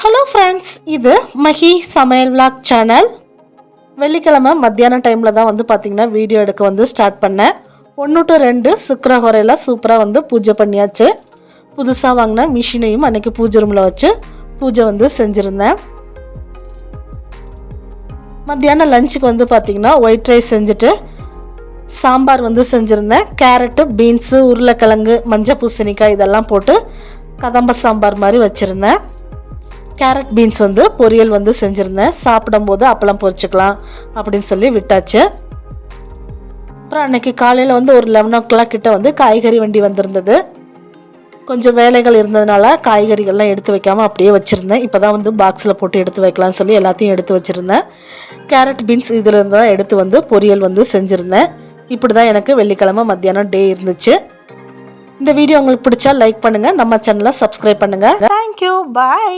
Hello friends, இது மஹி சமையல் vlog channel. வெள்ளிக்கிழமை மத்தியான டைமில் தான் பார்த்திங்கன்னா வீடியோ எடுக்க ஸ்டார்ட் பண்ணேன். 1 to 2 சுக்கரஹோரையில் சூப்பராக பூஜை பண்ணியாச்சு. புதுசாக வாங்கின மிஷினையும் அன்றைக்கி பூஜை ரூமில் வச்சு பூஜை செஞ்சுருந்தேன். மத்தியானம் லஞ்சுக்கு பார்த்திங்கன்னா ஒயிட் ரைஸ் செஞ்சுட்டு சாம்பார் செஞ்சுருந்தேன். கேரட்டு, பீன்ஸு, உருளைக்கிழங்கு, மஞ்சள் பூசணிக்காய் இதெல்லாம் போட்டு கதம்ப சாம்பார் மாதிரி வச்சுருந்தேன். கேரட் பீன்ஸ் பொரியல் செஞ்சுருந்தேன். சாப்பிடும்போது அப்பளம் பொரிச்சுக்கலாம் அப்படின்னு சொல்லி விட்டாச்சு. அப்புறம் அன்றைக்கி காலையில் ஒரு 11 o'clock கிட்ட காய்கறி வண்டி வந்திருந்தது. கொஞ்சம் வேலைகள் இருந்ததுனால காய்கறிகள்லாம் எடுத்து வைக்காமல் அப்படியே வச்சுருந்தேன். இப்போ தான் பாக்ஸில் போட்டு எடுத்து வைக்கலாம்னு சொல்லி எல்லாத்தையும் எடுத்து வச்சுருந்தேன். கேரட் பீன்ஸ் இதில் இருந்து தான் எடுத்து பொரியல் செஞ்சுருந்தேன். இப்படி தான் எனக்கு வெள்ளிக்கிழமை மத்தியானம் டே இருந்துச்சு. இந்த வீடியோ உங்களுக்கு பிடிச்சா லைக் பண்ணுங்கள், நம்ம சேனலை சப்ஸ்கிரைப் பண்ணுங்கள். தேங்க்யூ, பாய்.